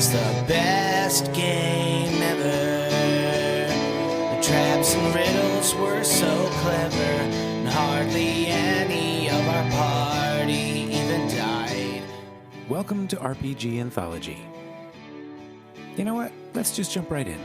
was the best game ever. The traps and riddles were so clever, and hardly any of our party even died. Welcome to RPG Anthology. You know what? Let's just jump right in.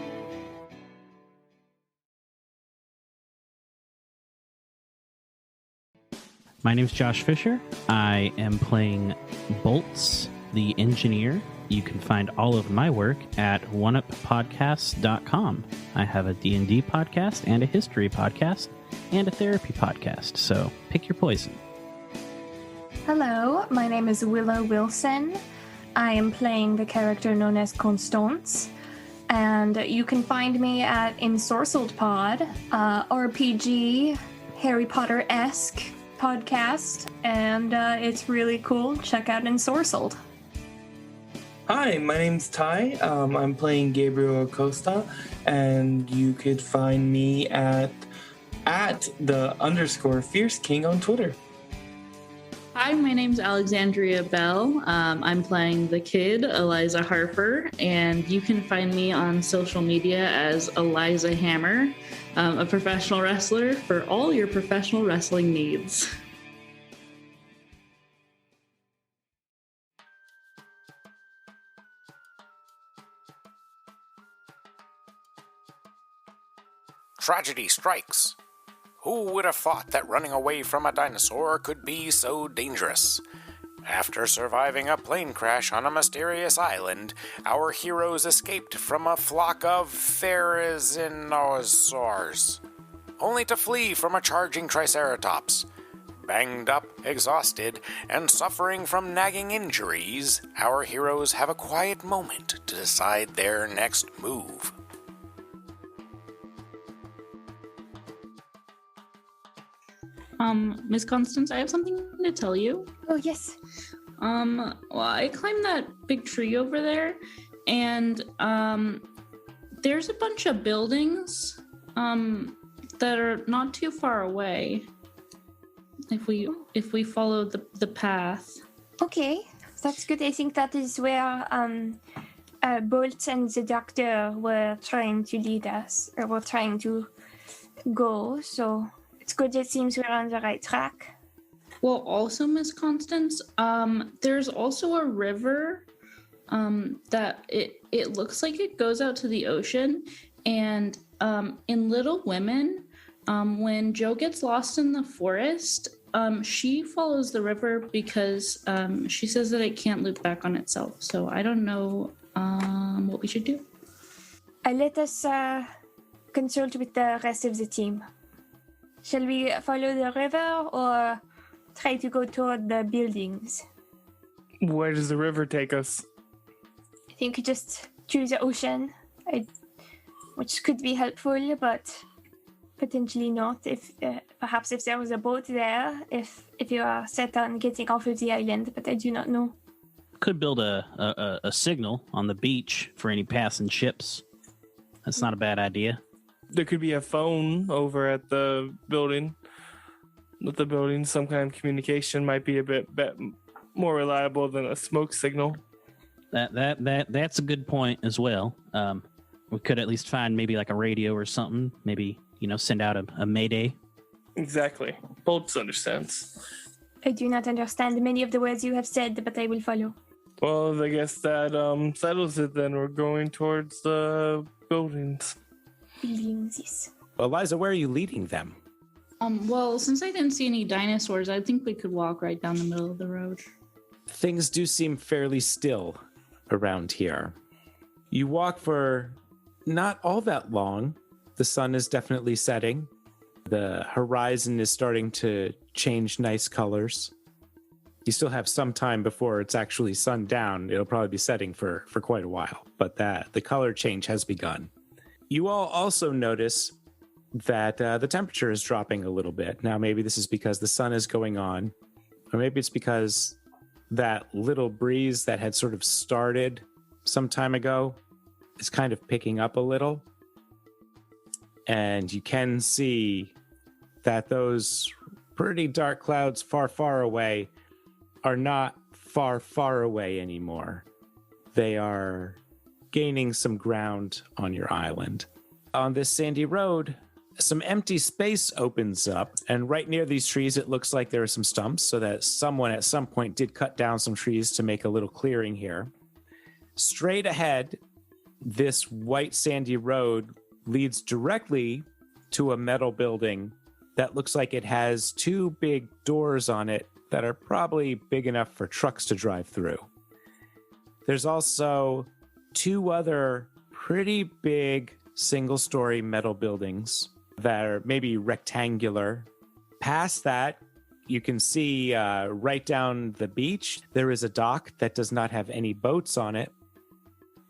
My name's Josh Fisher. I am playing Bolts, the engineer. You can find all of my work at oneuppodcasts.com. I have a D&D podcast and a history podcast and a therapy podcast, so pick your poison. Hello, my name is Willow Wilson. I am playing the character known as Constance, and you can find me at Ensorcelled Pod, RPG, Harry Potter-esque podcast, and it's really cool. Check out Ensorcelled. Hi, my name's Ty. I'm playing Gabriel Acosta, and you could find me at @the_Fierce King on Twitter. Hi, my name's Alexandria Bell. I'm playing the kid, Eliza Harper, and you can find me on social media as Eliza Hammer, a professional wrestler for all your professional wrestling needs. Tragedy strikes. Who would have thought that running away from a dinosaur could be so dangerous? After surviving a plane crash on a mysterious island, our heroes escaped from a flock of therizinosaurs, only to flee from a charging triceratops. Banged up, exhausted, and suffering from nagging injuries, our heroes have a quiet moment to decide their next move. Miss Constance, I have something to tell you. Oh, yes. Well, I climbed that big tree over there, and, there's a bunch of buildings, that are not too far away. If we follow the path. Okay, that's good. I think that is where Bolt and the doctor were trying to lead us, or were trying to go, so it's good. It seems we're on the right track. Well, also, Miss Constance, there's also a river that it looks like it goes out to the ocean. And in Little Women, when Jo gets lost in the forest, she follows the river because she says that it can't loop back on itself. So I don't know what we should do. Let us consult with the rest of the team. Shall we follow the river or try to go toward the buildings? Where does the river take us? I think just choose the ocean, which could be helpful, but potentially not. If perhaps if there was a boat there, if you are set on getting off of the island, but I do not know. Could build a signal on the beach for any passing ships. That's not a bad idea. There could be a phone over at the building. With the building, some kind of communication might be a bit more reliable than a smoke signal. That's a good point as well. We could at least find maybe like a radio or something. Maybe, send out a mayday. Exactly. Bolts understands. I do not understand many of the words you have said, but I will follow. Well, I guess that settles it then. We're going towards the buildings. Buildings, yes. Eliza, where are you leading them? Well, since I didn't see any dinosaurs, I think we could walk right down the middle of the road. Things do seem fairly still around here. You walk for not all that long. The sun is definitely setting. The horizon is starting to change nice colors. You still have some time before it's actually sundown. It'll probably be setting for quite a while, but the color change has begun. You all also notice that the temperature is dropping a little bit. Now, maybe this is because the sun is going on, or maybe it's because that little breeze that had sort of started some time ago is kind of picking up a little. And you can see that those pretty dark clouds far, far away are not far, far away anymore. They are gaining some ground on your island. On this sandy road, some empty space opens up, and right near these trees, it looks like there are some stumps, so that someone at some point did cut down some trees to make a little clearing here. Straight ahead, this white sandy road leads directly to a metal building that looks like it has two big doors on it that are probably big enough for trucks to drive through. There's also two other pretty big single-story metal buildings that are maybe rectangular. Past that, you can see right down the beach, there is a dock that does not have any boats on it,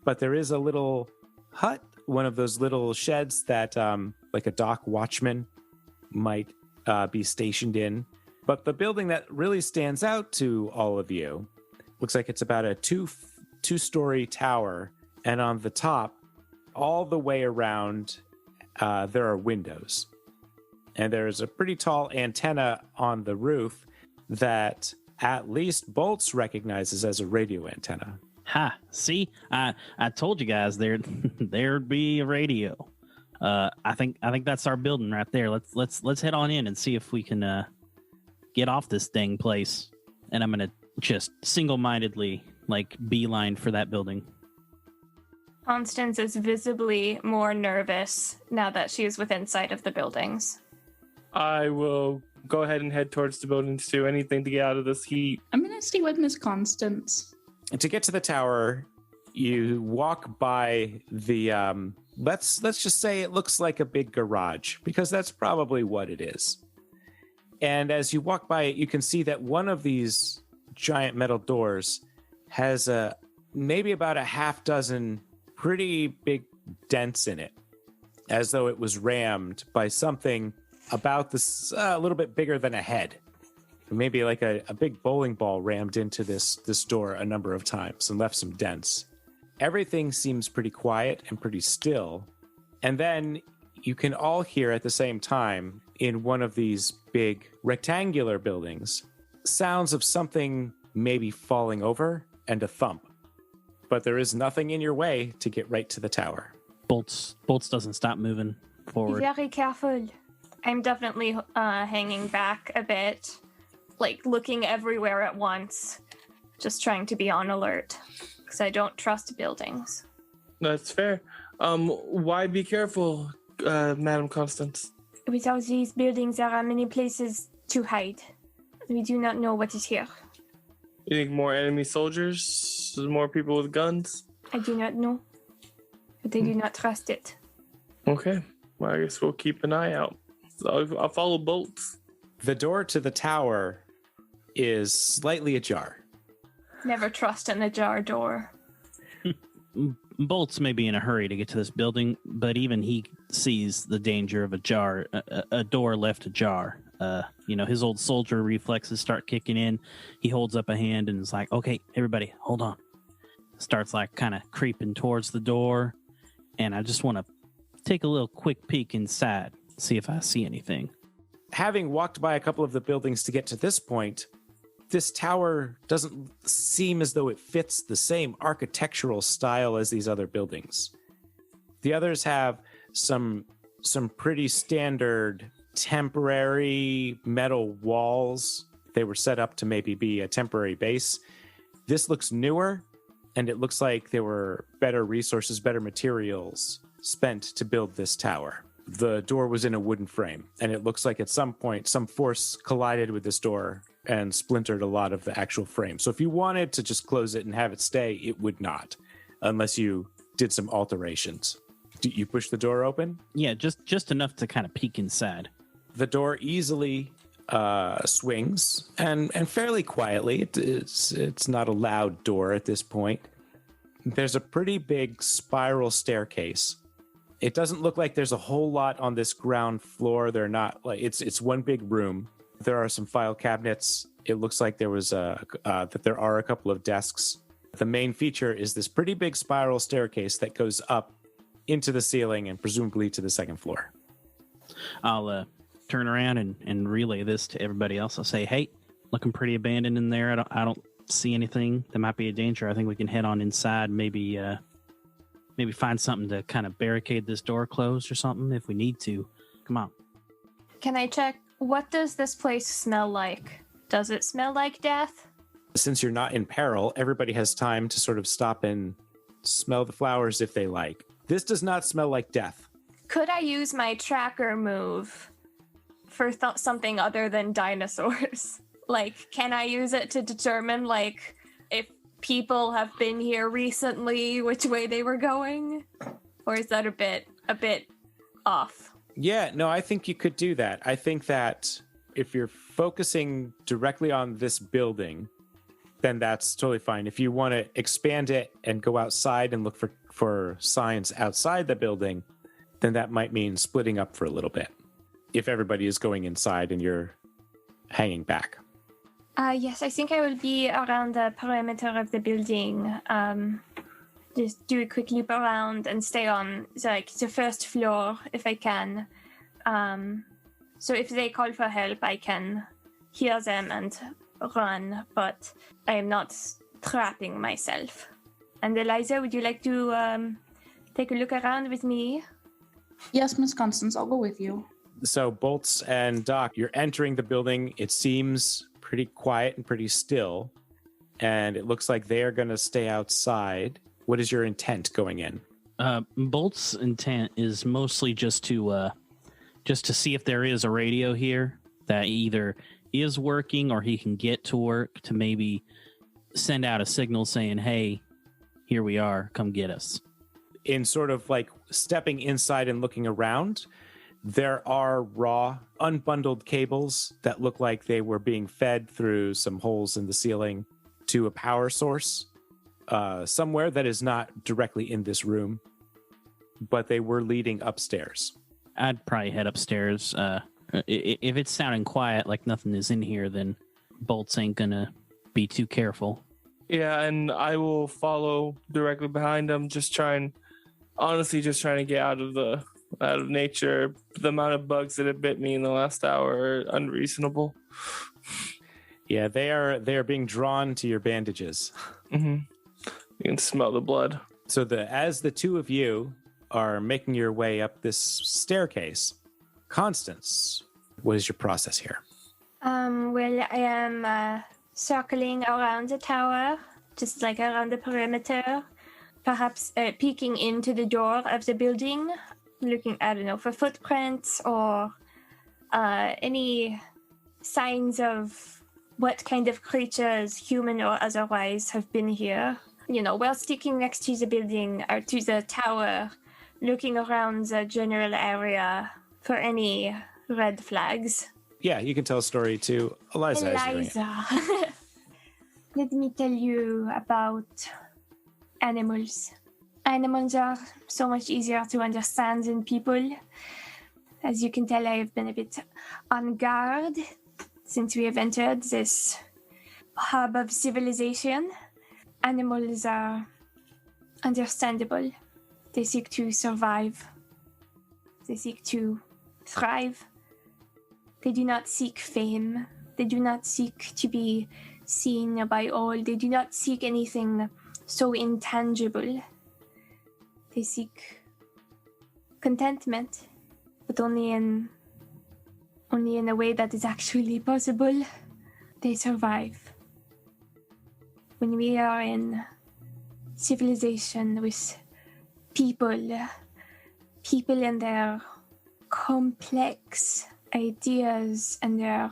but there is a little hut, one of those little sheds that like a dock watchman might be stationed in. But the building that really stands out to all of you looks like it's about a two-story tower, and on the top, all the way around, there are windows. And there's a pretty tall antenna on the roof that at least Bolts recognizes as a radio antenna. Ha! See, I told you guys there'd be a radio. I think that's our building right there. Let's head on in and see if we can get off this dang place. And I'm gonna just single-mindedly beeline for that building. Constance is visibly more nervous now that she is within sight of the buildings. I will go ahead and head towards the buildings too. Anything to get out of this heat. I'm gonna stay with Miss Constance. And to get to the tower, you walk by the let's just say it looks like a big garage, because that's probably what it is. And as you walk by it, you can see that one of these giant metal doors has maybe about a half dozen pretty big dents in it, as though it was rammed by something about this a little bit bigger than a head. Maybe like a big bowling ball rammed into this door a number of times and left some dents. Everything seems pretty quiet and pretty still. And then you can all hear at the same time in one of these big rectangular buildings sounds of something maybe falling over and a thump. But there is nothing in your way to get right to the tower. Bolts doesn't stop moving forward. Be very careful. I'm definitely hanging back a bit, looking everywhere at once, just trying to be on alert, because I don't trust buildings. That's fair. Why be careful, Madam Constance? With all these buildings, there are many places to hide. We do not know what is here. You think more enemy soldiers? More people with guns? I do not know, but I do not trust it. Okay. Well, I guess we'll keep an eye out. So I'll follow Bolts. The door to the tower is slightly ajar. Never trust an ajar door. Bolts may be in a hurry to get to this building, but even he sees the danger of a door left ajar. His old soldier reflexes start kicking in. He holds up a hand and is like, okay, everybody, hold on. Starts kind of creeping towards the door. And I just want to take a little quick peek inside, see if I see anything. Having walked by a couple of the buildings to get to this point, this tower doesn't seem as though it fits the same architectural style as these other buildings. The others have some pretty standard temporary metal walls. They were set up to maybe be a temporary base. This looks newer, and it looks like there were better resources, better materials spent to build this tower. The door was in a wooden frame, and it looks like at some point some force collided with this door and splintered a lot of the actual frame. So if you wanted to just close it and have it stay, it would not, unless you did some alterations. Do you push the door open? Yeah, just enough to kind of peek inside. The door easily swings, and fairly quietly. It's not a loud door at this point. There's a pretty big spiral staircase. It doesn't look like there's a whole lot on this ground floor. They're not it's one big room. There are some file cabinets. It looks like there was that there are a couple of desks. The main feature is this pretty big spiral staircase that goes up into the ceiling and presumably to the second floor. I'll turn around and relay this to everybody else. I'll say, hey, looking pretty abandoned in there. I don't see anything that might be a danger. I think we can head on inside, maybe maybe find something to kind of barricade this door closed or something if we need to. Come on. Can I check? What does this place smell like? Does it smell like death? Since you're not in peril, everybody has time to sort of stop and smell the flowers if they like. This does not smell like death. Could I use my tracker move for something other than dinosaurs? Like, can I use it to determine, like, if people have been here recently, which way they were going? Or is that a bit off? Yeah, no, I think you could do that. I think that if you're focusing directly on this building, then that's totally fine. If you want to expand it and go outside and look for signs outside the building, then that might mean splitting up for a little bit. If everybody is going inside and you're hanging back. Yes, I think I will be around the perimeter of the building. Just do a quick loop around and stay on the first floor if I can. So if they call for help, I can hear them and run, but I am not trapping myself. And Eliza, would you like to take a look around with me? Yes, Miss Constance, I'll go with you. So Bolts and Doc, you're entering the building. It seems pretty quiet and pretty still, and it looks like they are going to stay outside. What is your intent going in? Bolt's intent is mostly just to see if there is a radio here that either is working or he can get to work to maybe send out a signal saying, hey, here we are, come get us. In sort of like stepping inside and looking around, there are raw, unbundled cables that look like they were being fed through some holes in the ceiling to a power source somewhere that is not directly in this room, but they were leading upstairs. I'd probably head upstairs. If it's sounding quiet, like nothing is in here, then Bolts ain't gonna be too careful. Yeah, and I will follow directly behind them, just trying to get out of nature. The amount of bugs that have bit me in the last hour are unreasonable. Yeah, they are being drawn to your bandages. Mm-hmm. You can smell the blood. So as the two of you are making your way up this staircase, Constance, what is your process here? Well, I am circling around the tower, just like around the perimeter, perhaps peeking into the door of the building, looking, I don't know, for footprints or any signs of what kind of creatures, human or otherwise, have been here. You know, while sticking next to the building or to the tower, looking around the general area for any red flags. Yeah, you can tell a story to Eliza. Let me tell you about animals. Animals are so much easier to understand than people. As you can tell, I have been a bit on guard since we have entered this hub of civilization. Animals are understandable. They seek to survive. They seek to thrive. They do not seek fame. They do not seek to be seen by all. They do not seek anything so intangible. They seek contentment, but only in a way that is actually possible. They survive. When we are in civilization with people and their complex ideas and their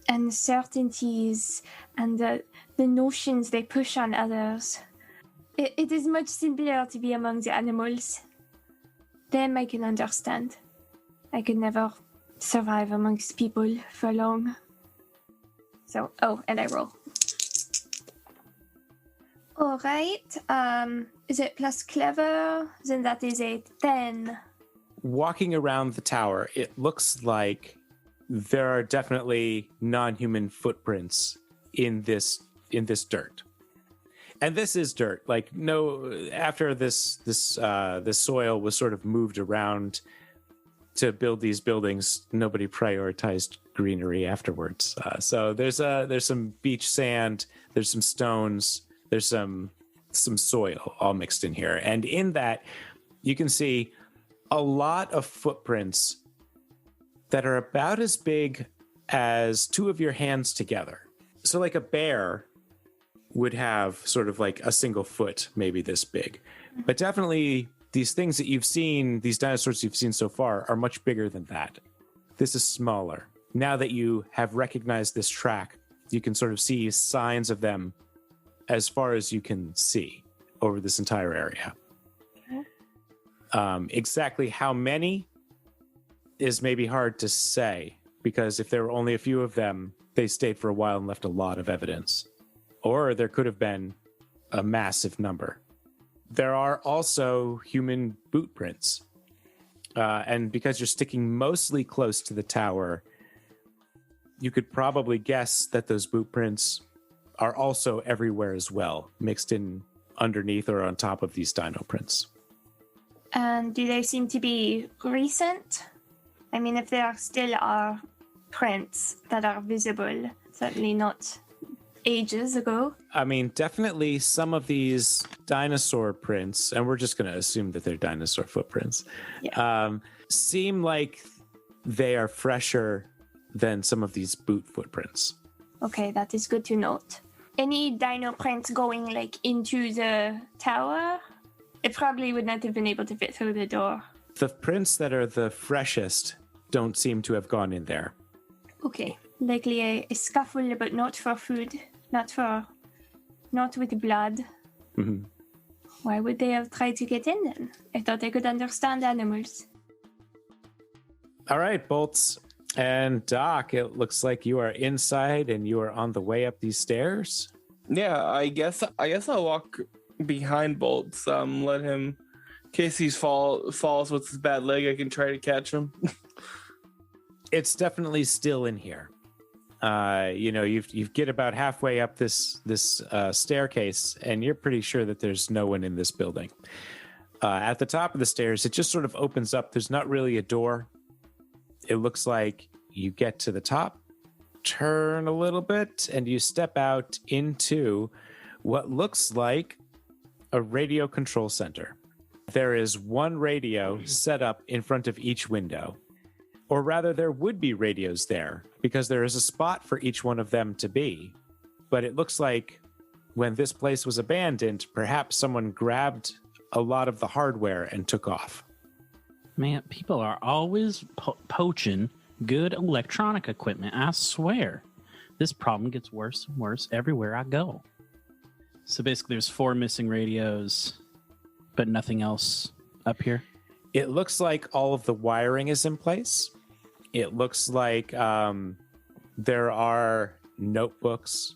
uncertainties and the notions they push on others, it is much simpler to be among the animals. Them I can understand. I could never survive amongst people for long. So, and I roll. All right. Is it plus clever? Then that is a 10. Walking around the tower, it looks like there are definitely non-human footprints in this dirt. And this is dirt. Like, no, after this soil was sort of moved around to build these buildings, nobody prioritized greenery afterwards. So there's some beach sand, there's some stones, there's some some soil all mixed in here. And in that, you can see a lot of footprints that are about as big as two of your hands together. So like a bear would have sort of like a single foot, maybe this big. But definitely these things that you've seen, these dinosaurs you've seen so far, are much bigger than that. This is smaller. Now that you have recognized this track, you can sort of see signs of them as far as you can see over this entire area. Exactly how many is maybe hard to say, because if there were only a few of them, they stayed for a while and left a lot of evidence. Or there could have been a massive number. There are also human boot prints. And because you're sticking mostly close to the tower, you could probably guess that those boot prints are also everywhere as well, mixed in underneath or on top of these dino prints. And do they seem to be recent? I mean, if there still are prints that are visible, certainly not ages ago. I mean, definitely some of these dinosaur prints, and we're just going to assume that they're dinosaur footprints, seem like they are fresher than some of these boot footprints. Okay, that is good to note. Any dino prints going like into the tower? It probably would not have been able to fit through the door. The prints that are the freshest don't seem to have gone in there. Okay, likely a scuffle, but not for food, not with blood. Mm-hmm. Why would they have tried to get in then? I thought they could understand animals. All right, Bolts and Doc, it looks like you are inside and you are on the way up these stairs. Yeah, I guess I'll walk behind Bolts. Let him, in case he falls with his bad leg, I can try to catch him. It's definitely still in here. You get about halfway up this staircase, and you're pretty sure that there's no one in this building. At the top of the stairs, it just sort of opens up. There's not really a door. It looks like you get to the top, turn a little bit, and you step out into what looks like a radio control center. There is one radio set up in front of each window. Or rather, there would be radios there, because there is a spot for each one of them to be. But it looks like when this place was abandoned, perhaps someone grabbed a lot of the hardware and took off. Man, people are always poaching good electronic equipment. I swear. This problem gets worse and worse everywhere I go. So basically, there's 4 missing radios, but nothing else up here. It looks like all of the wiring is in place. It looks like there are notebooks.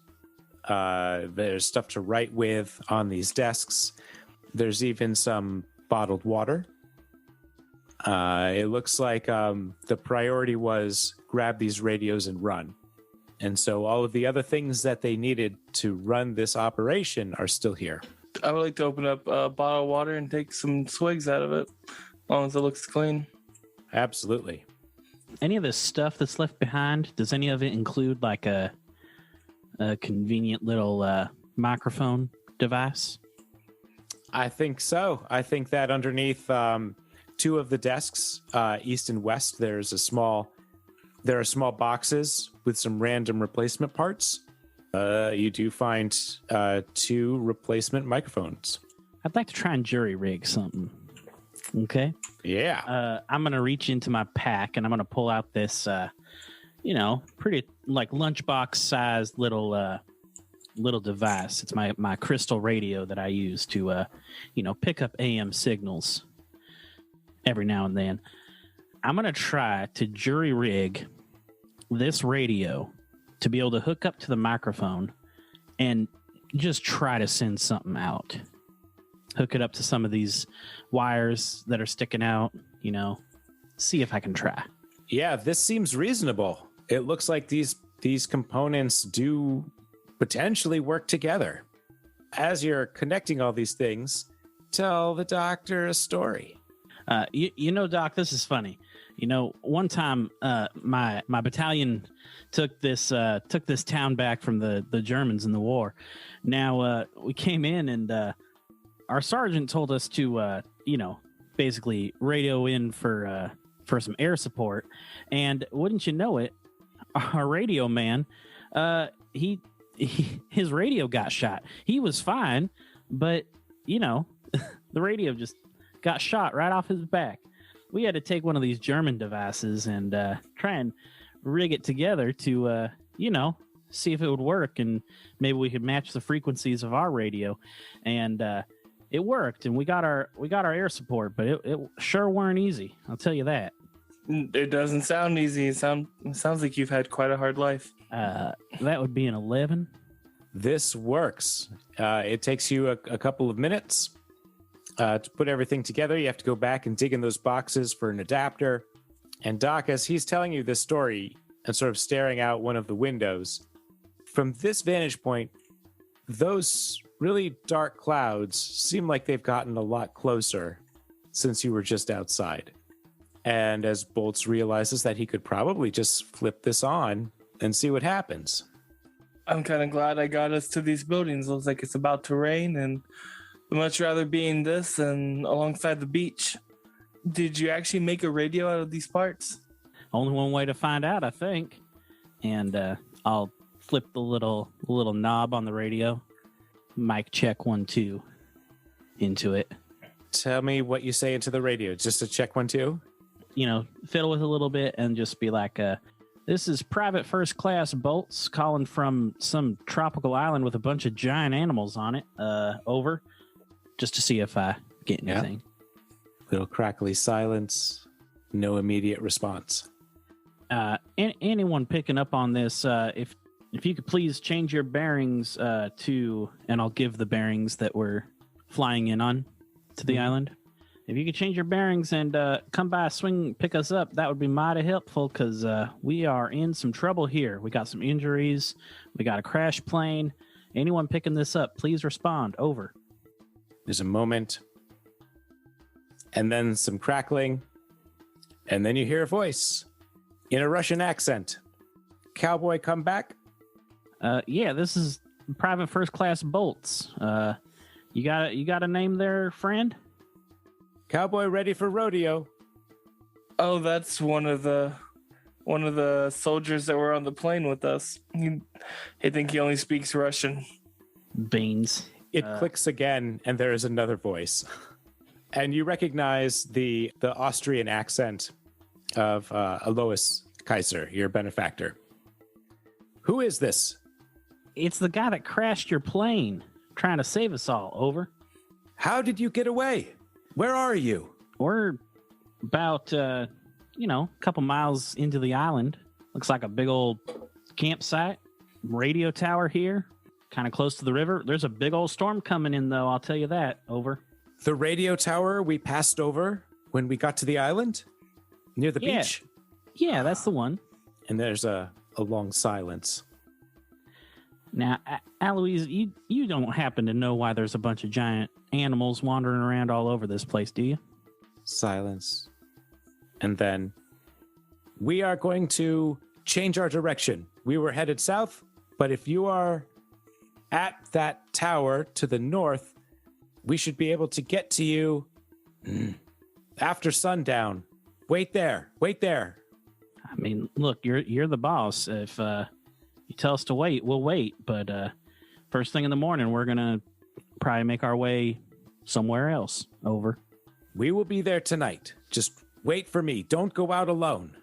There's stuff to write with on these desks. There's even some bottled water. It looks like the priority was grab these radios and run. And so all of the other things that they needed to run this operation are still here. I would like to open up a bottle of water and take some swigs out of it, as long as it looks clean. Absolutely. Any of the stuff that's left behind, does any of it include like a convenient little microphone device? I think so. I think that underneath 2 of the desks, east and west, there are small boxes with some random replacement parts. You do find 2 replacement microphones. I'd like to try and jury rig something. Okay. Yeah. I'm going to reach into my pack and I'm going to pull out this, pretty like lunchbox sized little device. It's my crystal radio that I use to, pick up AM signals every now and then. I'm going to try to jury rig this radio to be able to hook up to the microphone and just try to send something out. Hook it up to some of these wires that are sticking out, see if I can try. Yeah, this seems reasonable. It looks like these components do potentially work together. As you're connecting all these things, tell the doctor a story. Doc, this is funny. One time my battalion took this town back from the Germans in the war. Now we came in and our sergeant told us to, basically radio in for some air support. And wouldn't you know it, our radio man, his radio got shot. He was fine, but the radio just got shot right off his back. We had to take one of these German devices and try and rig it together to, see if it would work, and maybe we could match the frequencies of our radio. And it worked, and we got our air support, but it sure weren't easy. I'll tell you that. It doesn't sound easy. It sounds like you've had quite a hard life. That would be an 11. This works. It takes you a couple of minutes to put everything together. You have to go back and dig in those boxes for an adapter. And Doc, as he's telling you this story and sort of staring out one of the windows, from this vantage point, those really dark clouds seem like they've gotten a lot closer since you were just outside. And as Bolts realizes that he could probably just flip this on and see what happens. I'm kind of glad I got us to these buildings. Looks like it's about to rain, and I'd much rather be in this than alongside the beach. Did you actually make a radio out of these parts? Only one way to find out, I think. And I'll flip the little knob on the radio. Mic check 1 2 into it. Tell me what you say into the radio, just to check 1 2. Fiddle with a little bit and just be like, this is Private First Class Bolts calling from some tropical island with a bunch of giant animals on it. Over. Just to see if I get anything. Little crackly silence. No immediate response. Anyone picking up on this, if you could please change your bearings to, and I'll give the bearings that we're flying in on to the island. If you could change your bearings and come by, swing, pick us up, that would be mighty helpful, because we are in some trouble here. We got some injuries. We got a crash plane. Anyone picking this up, please respond. Over. There's a moment. And then some crackling. And then you hear a voice in a Russian accent. Cowboy, come back. Yeah, this is Private First Class Bolts. You got a name there, friend? Cowboy ready for rodeo. Oh, that's one of the soldiers that were on the plane with us. I think he only speaks Russian. Beans. It clicks again, and there is another voice. And you recognize the Austrian accent of Alois Kaiser, your benefactor. Who is this? It's the guy that crashed your plane, trying to save us all. Over. How did you get away? Where are you? We're about, a couple miles into the island. Looks like a big old campsite. Radio tower here, kind of close to the river. There's a big old storm coming in, though, I'll tell you that. Over. The radio tower we passed over when we got to the island? Near the beach? Yeah, that's the one. And there's a long silence. Now, Aloise, you don't happen to know why there's a bunch of giant animals wandering around all over this place, do you? Silence. And then, we are going to change our direction. We were headed south, but if you are at that tower to the north, we should be able to get to you after sundown. Wait there. I mean, look, you're the boss. If you tell us to wait, we'll wait. But first thing in the morning, we're going to probably make our way somewhere else. Over. We will be there tonight. Just wait for me. Don't go out alone.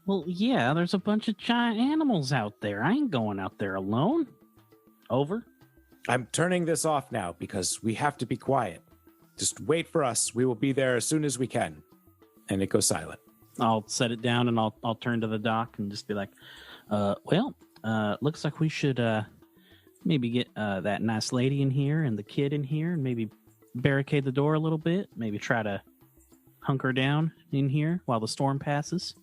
Well, yeah, there's a bunch of giant animals out there. I ain't going out there alone. Over. I'm turning this off now because we have to be quiet. Just wait for us. We will be there as soon as we can. And it goes silent. I'll set it down and I'll turn to the dock and just be like, looks like we should maybe get that nice lady in here and the kid in here and maybe barricade the door a little bit. Maybe try to hunker down in here while the storm passes.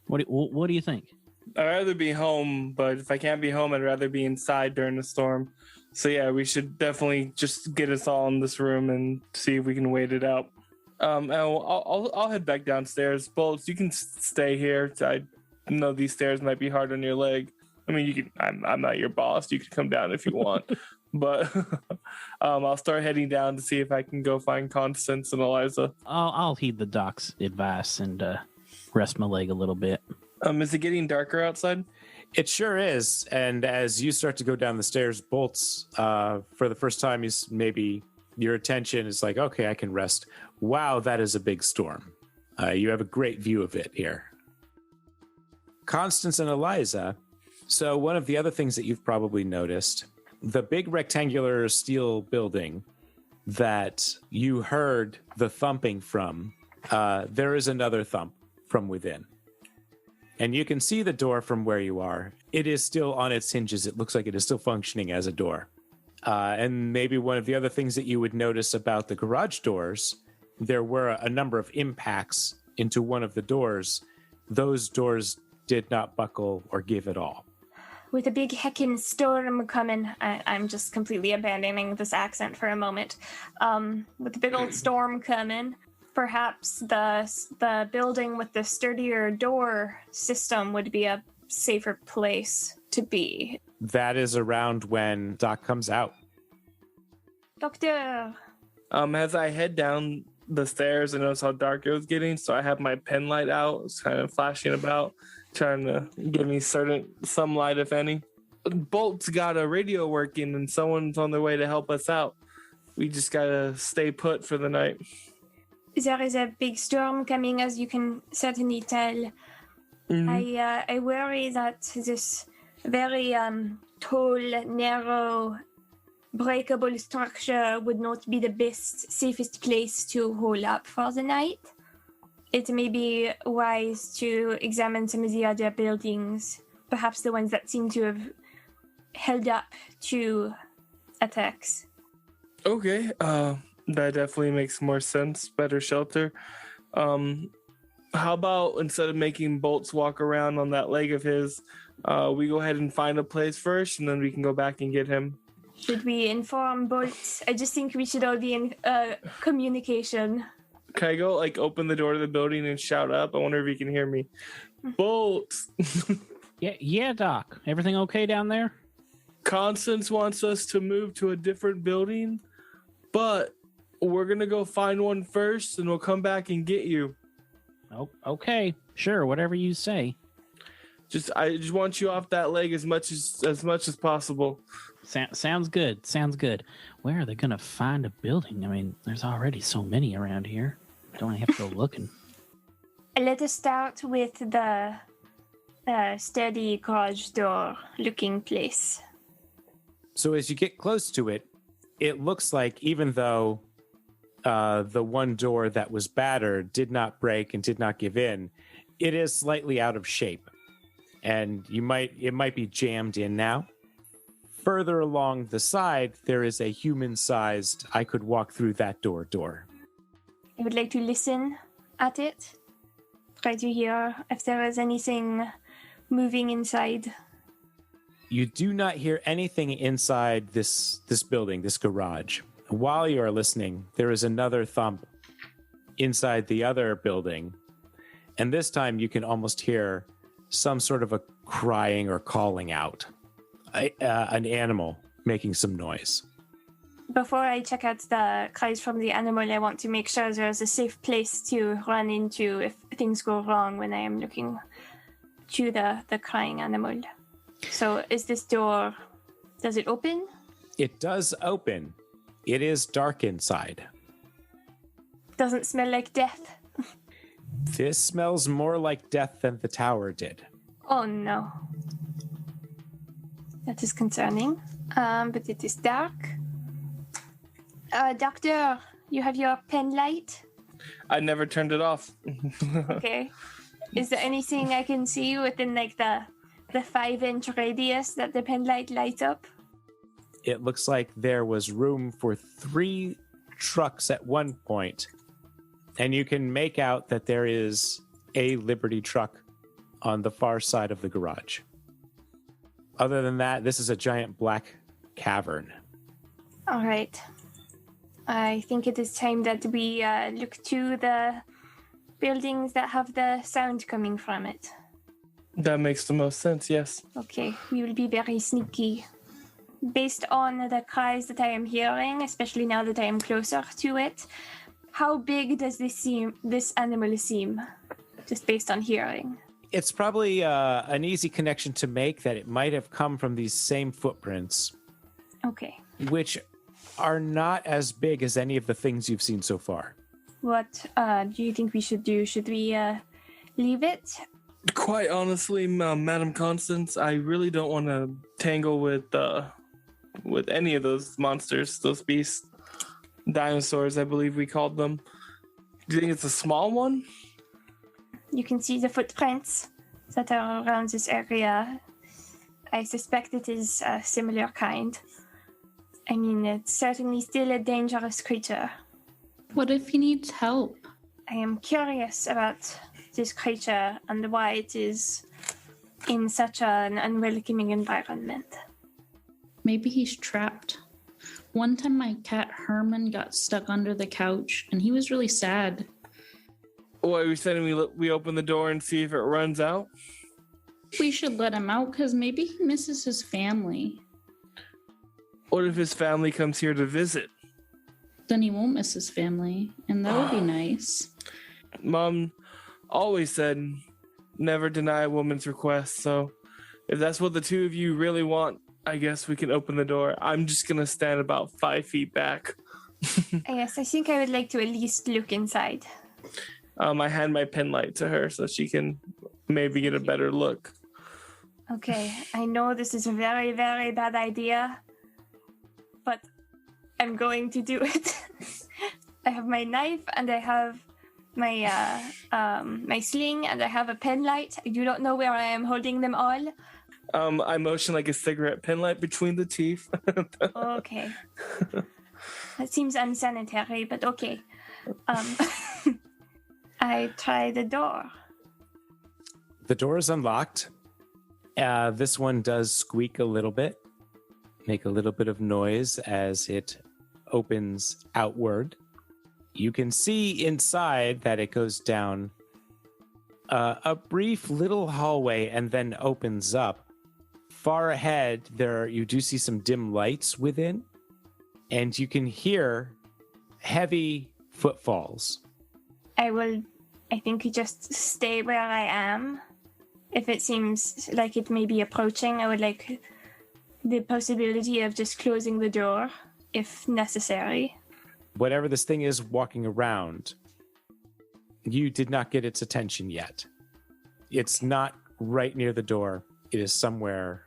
What do you think? I'd rather be home, but if I can't be home, I'd rather be inside during the storm. So yeah, we should definitely just get us all in this room and see if we can wait it out. I'll head back downstairs. Bolts, you can stay here. I know these stairs might be hard on your leg. I mean, you can. I'm not your boss. You can come down if you want. but I'll start heading down to see if I can go find Constance and Eliza. I'll heed the doc's advice and rest my leg a little bit. Is it getting darker outside? It sure is. And as you start to go down the stairs, Bolts, for the first time, maybe your attention is like, okay, I can rest. Wow, that is a big storm. You have a great view of it here. Constance and Eliza. So one of the other things that you've probably noticed, the big rectangular steel building that you heard the thumping from, there is another thump from within. And you can see the door from where you are. It is still on its hinges. It looks like it is still functioning as a door. And maybe one of the other things that you would notice about the garage doors, there were a number of impacts into one of the doors. Those doors did not buckle or give at all. With a big heckin' storm coming, I'm just completely abandoning this accent for a moment. With a big old storm coming, perhaps the building with the sturdier door system would be a safer place to be. That is around when Doc comes out. Doctor! As I head down the stairs, I notice how dark it was getting, so I have my pen light out. It's kind of flashing about, trying to give me some light, if any. Bolt's got a radio working, and someone's on their way to help us out. We just gotta stay put for the night. There is a big storm coming, as you can certainly tell. Mhm. I worry that this very tall, narrow, breakable structure would not be the best, safest place to hole up for the night. It may be wise to examine some of the other buildings, perhaps the ones that seem to have held up to attacks. Okay, that definitely makes more sense. Better shelter. How about instead of making Bolts walk around on that leg of his, we go ahead and find a place first, and then we can go back and get him. Should we inform Bolt? I just think we should all be in communication. Can I go open the door to the building and shout up? I wonder if he can hear me. Bolts! Yeah, Doc. Everything okay down there? Constance wants us to move to a different building, but we're gonna go find one first, and we'll come back and get you. Oh, okay. Sure, whatever you say. I just want you off that leg as much as possible. Sounds good. Sounds good. Where are they going to find a building? I mean, there's already so many around here. Don't I have to go looking? Let us start with the steady garage door looking place. So as you get close to it, it looks like even though the one door that was battered did not break and did not give in, it is slightly out of shape. And it might be jammed in now. Further along the side, there is a human-sized, I could walk through that door. I would like to listen at it. Try to hear if there is anything moving inside. You do not hear anything inside this building, this garage. While you are listening, there is another thump inside the other building. And this time you can almost hear some sort of a crying or calling out. An animal making some noise. Before I check out the cries from the animal, I want to make sure there's a safe place to run into if things go wrong when I am looking to the crying animal. So is this door, does it open? It does open. It is dark inside. Doesn't smell like death. This smells more like death than the tower did. Oh no. That is concerning. But it is dark. Doctor, you have your pen light? I never turned it off. Okay. Is there anything I can see within the 5-inch radius that the pen light lights up? It looks like there was room for 3 trucks at one point. And you can make out that there is a Liberty truck on the far side of the garage. Other than that, this is a giant black cavern. All right. I think it is time that we look to the buildings that have the sound coming from it. That makes the most sense, yes. Okay, we will be very sneaky. based on the cries that I am hearing, especially now that I am closer to it, how big does this animal seem, just based on hearing? It's probably an easy connection to make that it might have come from these same footprints, Okay. which are not as big as any of the things you've seen so far. What do you think we should do? Should we leave it? Quite honestly, Madam Constance, I really don't want to tangle with any of those monsters, those beasts. Dinosaurs, I believe we called them. Do you think it's a small one? You can see the footprints that are around this area. I suspect it is a similar kind. I mean, it's certainly still a dangerous creature. What if he needs help? I am curious about this creature and why it is in such an unwelcoming environment. Maybe he's trapped. One time my cat Herman got stuck under the couch and he was really sad. What, are we saying we open the door and see if it runs out? We should let him out because maybe he misses his family. What if his family comes here to visit? Then he won't miss his family, and that would be nice. Mom always said, never deny a woman's request, so if that's what the two of you really want, I guess we can open the door. I'm just gonna stand about 5 feet back. Yes, I think I would like to at least look inside. I hand my pen light to her so she can maybe get a better look. Okay, I know this is a very, very bad idea, but I'm going to do it. I have my knife and I have my my sling and I have a pen light. I do not know where I am holding them all. I motion like a cigarette pen light between the teeth. Okay. That seems unsanitary, but okay. I try the door. The door is unlocked. This one does squeak a little bit, make a little bit of noise as it opens outward. You can see inside that it goes down a brief little hallway and then opens up. Far ahead, you do see some dim lights within, and you can hear heavy footfalls. I think just stay where I am. If it seems like it may be approaching, I would like the possibility of just closing the door if necessary. Whatever this thing is walking around, you did not get its attention yet. It's not right near the door. It is somewhere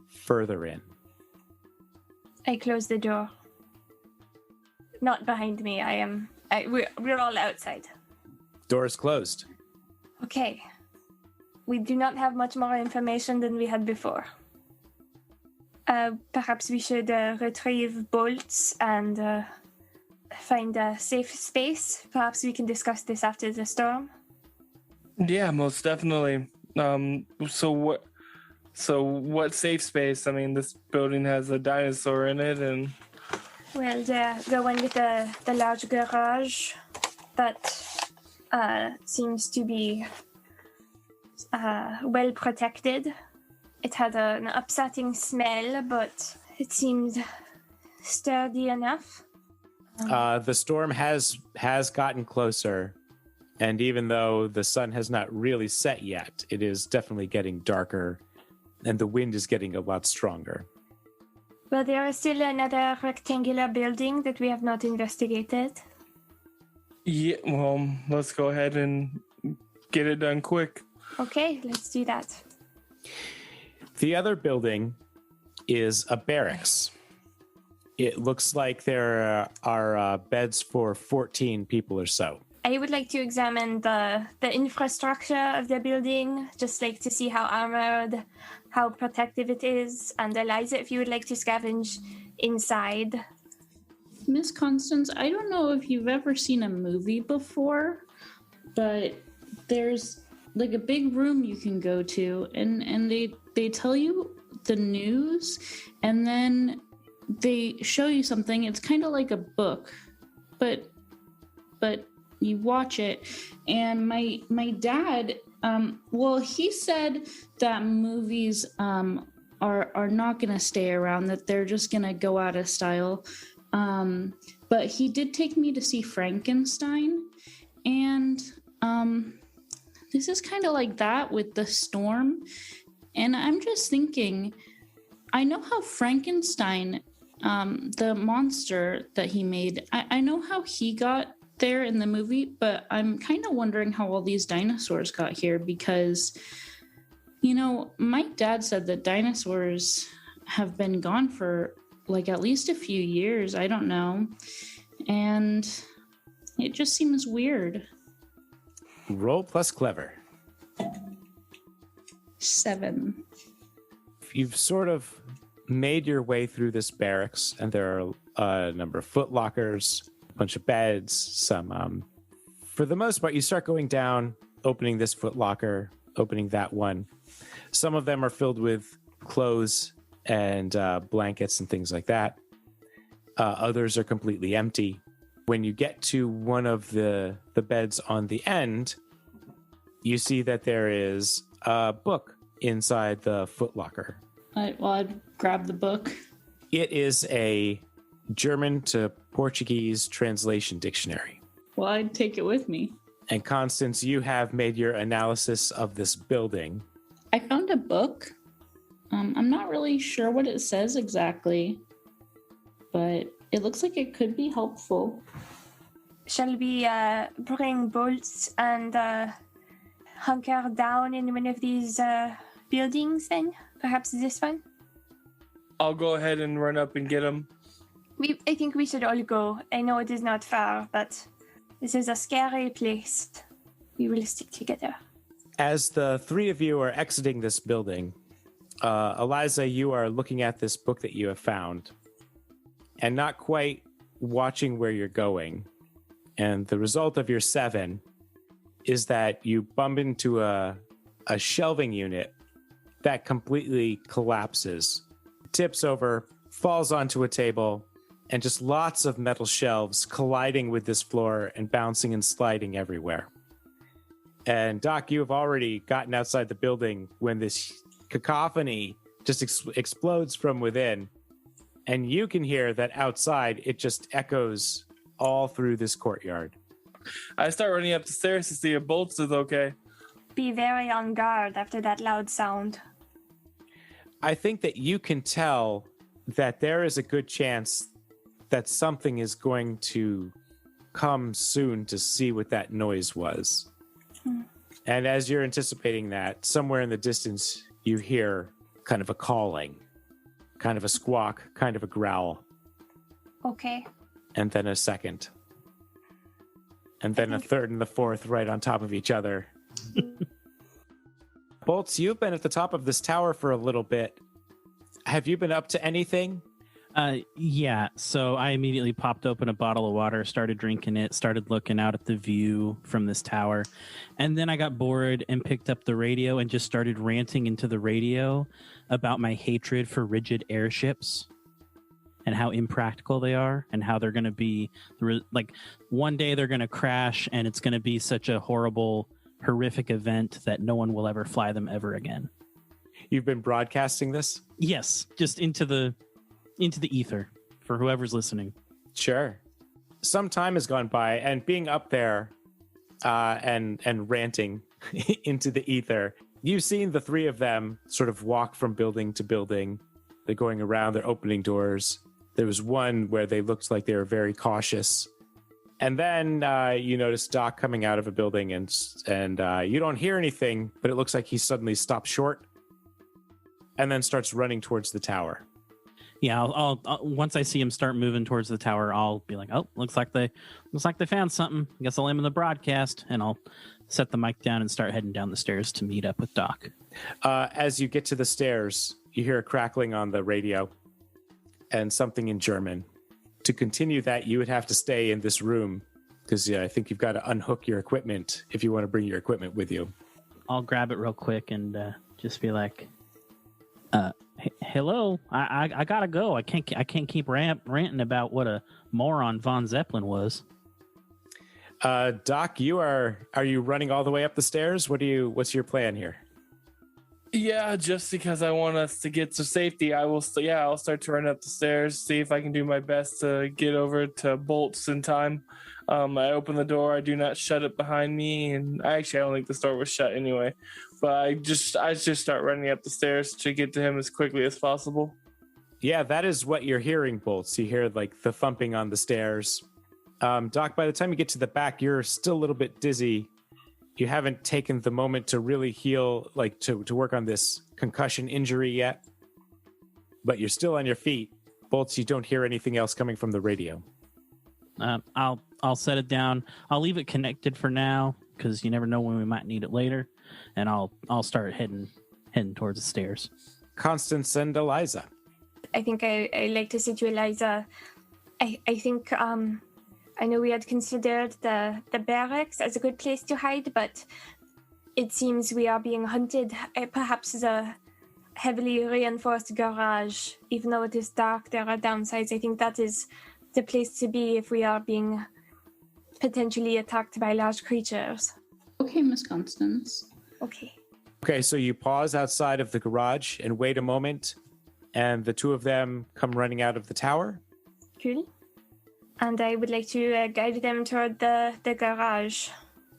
further in. I close the door. Not behind me. We're all outside. Door is closed. Okay. We do not have much more information than we had before. Perhaps we should retrieve bolts and find a safe space. Perhaps we can discuss this after the storm. Yeah, most definitely. So what safe space? I mean, this building has a dinosaur in it, and Well, the one with the large garage that seems to be well protected. It had an upsetting smell, but it seemed sturdy enough. The storm has gotten closer, and even though the sun has not really set yet, it is definitely getting darker, and the wind is getting a lot stronger. Well, there is still another rectangular building that we have not investigated. yeah, well, let's go ahead and get it done quick. Okay, let's do that. The other building is a barracks. It looks like there are beds for 14 people or so. I would like to examine the infrastructure of the building, just like to see how armored, how protective it is. And Eliza, if you would like to scavenge inside. Miss Constance, I don't know if you've ever seen a movie before, but there's like a big room you can go to, and they tell you the news, and then they show you something. It's kind of like a book, but you watch it. And my dad, he said that movies are not going to stay around, that they're just going to go out of style. But he did take me to see Frankenstein, and this is kind of like that with the storm. And I'm just thinking, I know how Frankenstein, the monster that he made, I know how he got there in the movie, but I'm kind of wondering how all these dinosaurs got here, because, you know, my dad said that dinosaurs have been gone for like at least a few years. I don't know. And it just seems weird. Roll plus clever. 7. You've sort of made your way through this barracks, and there are a number of foot lockers, a bunch of beds, some for the most part you start going down, opening this foot locker, opening that one. Some of them are filled with clothes and blankets and things like that. Others are completely empty. When you get to one of the beds on the end, you see that there is a book inside the foot locker. I'd grab the book. It is a German to Portuguese translation dictionary. Well, I'd take it with me. And Constance, you have made your analysis of this building. I found a book. I'm not really sure what it says exactly, but it looks like it could be helpful. Shall we bring bolts and hunker down in one of these buildings then? Perhaps this one? I'll go ahead and run up and get him. I think we should all go. I know it is not far, but this is a scary place. We will stick together. As the three of you are exiting this building, Eliza, you are looking at this book that you have found and not quite watching where you're going. And the result of your 7 is that you bump into a shelving unit that completely collapses, tips over, falls onto a table, and just lots of metal shelves colliding with this floor and bouncing and sliding everywhere. And Doc, you have already gotten outside the building when this cacophony just explodes from within. And you can hear that outside, it just echoes all through this courtyard. I start running up the stairs to see if Bolts is okay. Be very on guard after that loud sound. I think that you can tell that there is a good chance that something is going to come soon to see what that noise was. And as you're anticipating that, somewhere in the distance, you hear kind of a calling, kind of a squawk, kind of a growl. Okay. And then a second. And then a third and the fourth right on top of each other. Bolts, you've been at the top of this tower for a little bit. Have you been up to anything? Yeah, so I immediately popped open a bottle of water, started drinking it, started looking out at the view from this tower. And then I got bored and picked up the radio and just started ranting into the radio about my hatred for rigid airships and how impractical they are and how they're going to be, like, one day they're going to crash and it's going to be such a horrific event that no one will ever fly them ever again. You've been broadcasting this? Yes, just into the ether for whoever's listening. Sure. Some time has gone by, and being up there and ranting into the ether, you've seen the three of them sort of walk from building to building. They're going around, they're opening doors. There was one where they looked like they were very cautious. And then you notice Doc coming out of a building, and you don't hear anything, but it looks like he suddenly stops short and then starts running towards the tower. Yeah, I'll once I see him start moving towards the tower, I'll be like, "Oh, looks like they found something. I guess I'll aim in the broadcast," and I'll set the mic down and start heading down the stairs to meet up with Doc. As you get to the stairs, you hear a crackling on the radio and something in German. To continue that, you would have to stay in this room because I think you've got to unhook your equipment if you want to bring your equipment with you. I'll grab it real quick and just be like, hello, I gotta go. I can't keep ranting about what a moron Von Zeppelin was. Doc, are you running all the way up the stairs? What's your plan here? Yeah, just because I want us to get to safety, I'll start to run up the stairs, see if I can do my best to get over to Bolts in time. I open the door, I do not shut it behind me, and I don't think the door was shut anyway. But I just start running up the stairs to get to him as quickly as possible. Yeah, that is what you're hearing, Bolts. You hear like the thumping on the stairs. Doc, by the time you get to the back, you're still a little bit dizzy. You haven't taken the moment to really heal, like to work on this concussion injury yet, but you're still on your feet. Bolts, you don't hear anything else coming from the radio. I'll set it down. I'll leave it connected for now because you never know when we might need it later, and I'll start heading towards the stairs. Constance and Eliza. I think I like to say to Eliza, I think I know we had considered the barracks as a good place to hide, but it seems we are being hunted. Perhaps the heavily reinforced garage, even though it is dark, there are downsides. I think that is the place to be if we are being potentially attacked by large creatures. Okay, Miss Constance. Okay, so you pause outside of the garage and wait a moment, and the two of them come running out of the tower. Cool. And I would like to guide them toward the garage.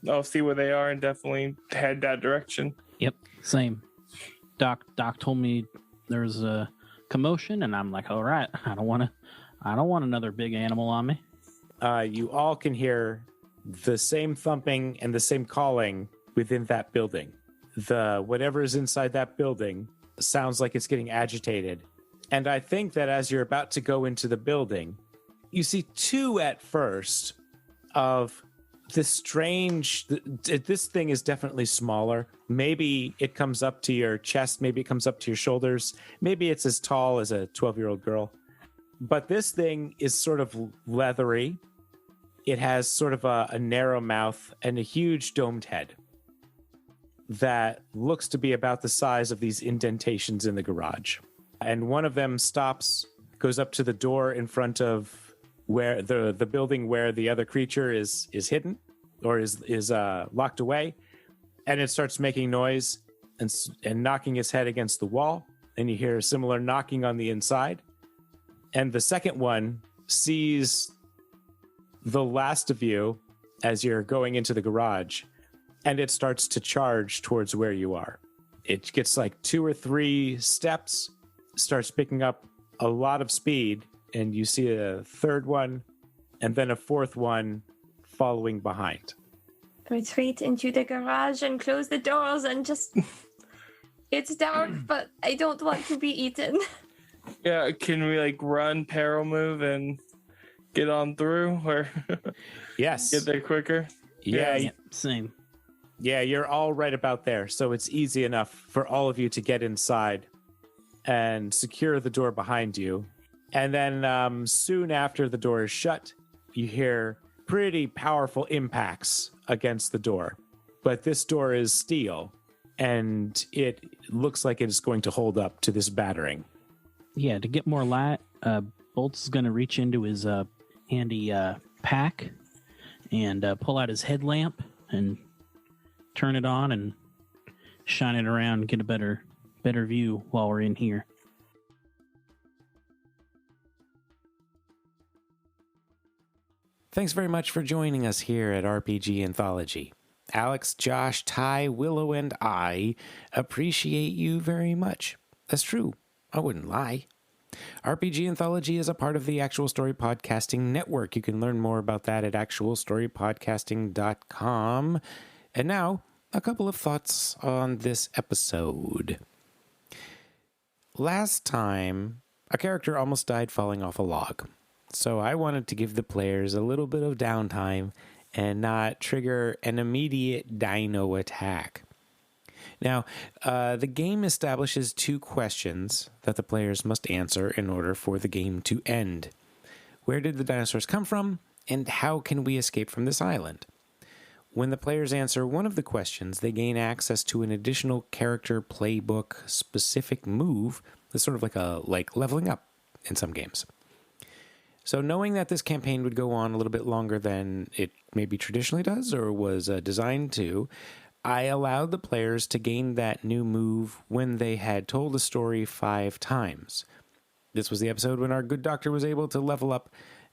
I'll see where they are and definitely head that direction. Yep, same. Doc told me there's a commotion, and I'm like, all right, I don't want another big animal on me. You all can hear the same thumping and the same calling within that building. Whatever is inside that building sounds like it's getting agitated. And I think that as you're about to go into the building, you see two at first of this strange, this thing is definitely smaller. Maybe it comes up to your chest. Maybe it comes up to your shoulders. Maybe it's as tall as a 12-year-old girl. But this thing is sort of leathery. It has sort of a narrow mouth and a huge domed head that looks to be about the size of these indentations in the garage. And one of them stops, goes up to the door in front of where the building where the other creature is hidden or is locked away, and it starts making noise and knocking its head against the wall. And you hear a similar knocking on the inside. And the second one sees the last of you as you're going into the garage, and it starts to charge towards where you are. It gets like 2 or 3 steps, starts picking up a lot of speed, and you see a third one and then a fourth one following behind. Retreat into the garage and close the doors and just... It's dark, but I don't want to be eaten. Yeah, can we like run, parallel move, and get on through, or Yes. get there quicker? Yeah. Yep, same. Yeah, you're all right about there. So it's easy enough for all of you to get inside and secure the door behind you. And then soon after the door is shut, you hear pretty powerful impacts against the door. But this door is steel, and it looks like it is going to hold up to this battering. Yeah, to get more light, Bolts is going to reach into his handy pack and pull out his headlamp and turn it on and shine it around and get a better view while we're in here. Thanks very much for joining us here at RPG Anthology. Alex, Josh, Ty, Willow, and I appreciate you very much. That's true. I wouldn't lie. RPG Anthology is a part of the Actual Story Podcasting Network. You can learn more about that at actualstorypodcasting.com. And now, a couple of thoughts on this episode. Last time, a character almost died falling off a log. So I wanted to give the players a little bit of downtime and not trigger an immediate dino attack. Now, the game establishes 2 questions that the players must answer in order for the game to end. Where did the dinosaurs come from, and how can we escape from this island? When the players answer one of the questions, they gain access to an additional character playbook specific move that's sort of like leveling up in some games. So knowing that this campaign would go on a little bit longer than it maybe traditionally does or was designed to, I allowed the players to gain that new move when they had told a story 5 times. This was the episode when our good doctor was able to level up,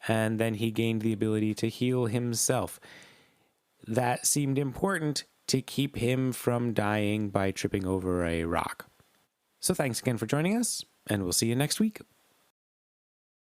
and then he gained the ability to heal himself. That seemed important to keep him from dying by tripping over a rock. So thanks again for joining us, and we'll see you next week.